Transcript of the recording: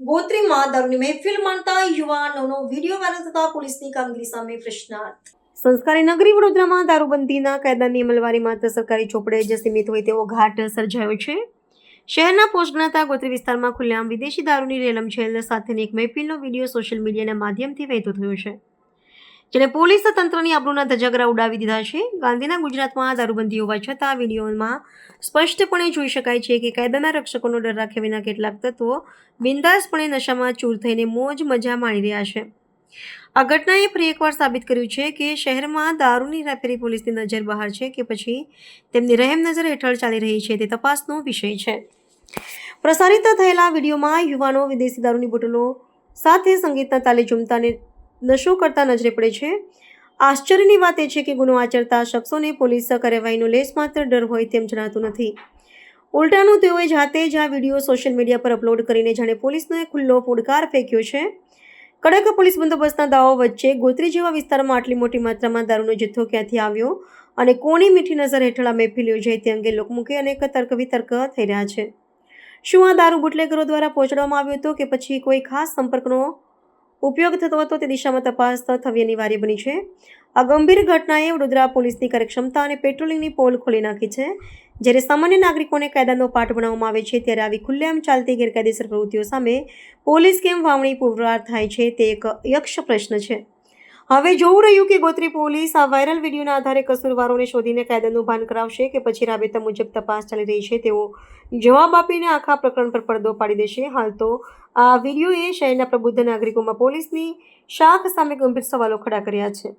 ગોત્રીમાં દારૂની મહેફિલ માણતા યુવાનોનો video viral થતા પોલીસની કામગીરી સામે પ્રશ્નાર્થ। સંસ્કારી નગરી વડોદરામાં દારૂબંધીના કાયદાની અમલવારી માત્ર સરકારી ચોપડે જ સીમિત હોય તેવો ઘાટ સર્જાયો છે। શહેરના પોસ્ટ ગણાતા ગોત્રી વિસ્તારમાં ખુલ્લેઆમ વિદેશી દારૂની રેલમછેલ સાથેની એક મહેફિલનો વિડીયો સોશિયલ મીડિયાના માધ્યમથી વહેતો થયો છે, જેને પોલીસ તંત્રની આબરૂના ધજાગરા ઉડાવી દીધા છે। ગાંધીના ગુજરાતમાં દારૂબંધી હોવા છતાં વિડીયોમાં સ્પષ્ટપણે જોઈ શકાય છે કે કાયદાના રક્ષકોનો ડર રાખ્યા વિના કેટલાક તત્વો બિંદાસપણે નશામાં ચૂર થઈને મોજ મજા માણી રહ્યા છે। આ ઘટનાએ ફરી એકવાર સાબિત કર્યું છે કે શહેરમાં દારૂની હેરાફેરી પોલીસની નજર બહાર છે કે પછી તેમની રહેમ નજર હેઠળ ચાલી રહી છે તે તપાસનો વિષય છે। પ્રસારિત થયેલા વિડીયોમાં યુવાનો વિદેશી દારૂની બોટલો સાથે સંગીતના તાલે ઝૂમતા અને નશો કરતા નજરે પડે છે। આશ્ચર્યની વાત એ છે કે ગુનો આચરતા શખ્સોને પોલીસ કાર્યવાહીનો લેશ માત્ર ડર હોય તેમ જણાતું નથી। ઉલટાનું તેઓએ જાતે જ આ વિડીયો સોશિયલ મીડિયા પર અપલોડ કરીને જાણે પોલીસનો એક ખુલ્લો પડકાર ફેંક્યો છે। કડક પોલીસ બંદોબસ્તના દાવાઓ વચ્ચે ગોત્રી જેવા વિસ્તારમાં આટલી મોટી માત્રામાં દારૂનો જથ્થો ક્યાંથી આવ્યો અને કોની મીઠી નજર હેઠળ આ મહેફિલ યોજાઈ તે અંગે લોકમુખે અનેક તર્ક વિતર્ક થઈ રહ્યા છે। શું આ દારૂ બુટલેગરો દ્વારા પહોંચાડવામાં આવ્યો હતો કે પછી કોઈ ખાસ સંપર્કનો ઉપયોગ થતો હતો તે દિશામાં તપાસ થવી અનિવાર્ય બની છે। આ ગંભીર ઘટનાએ વડોદરા પોલીસની કાર્યક્ષમતા અને પેટ્રોલિંગની પોલ ખોલી નાખી છે। જ્યારે સામાન્ય નાગરિકોને કાયદાનો પાઠ ભણાવવામાં આવે છે ત્યારે આવી ખુલ્લેઆમ ચાલતી ગેરકાયદેસર પ્રવૃત્તિઓ સામે પોલીસ કેમ વાવણી પુરવાર થાય છે તે એક યક્ષ પ્રશ્ન છે। હવે જોવું રહ્યું કે ગોત્રી પોલીસ આ વાયરલ વિડીયોના આધારે કસૂરવારોને શોધીને કાયદાનું ભાન કરાવશે કે પછી રાબેતા મુજબ તપાસ ચાલી રહી છે તેવો જવાબ આપીને આખા પ્રકરણ પર પડદો પાડી દેશે। હાલ તો આ વિડીયોએ શહેરના પ્રબુદ્ધ નાગરિકોમાં પોલીસની શાખ સામે ગંભીર સવાલો ખડા કર્યા છે।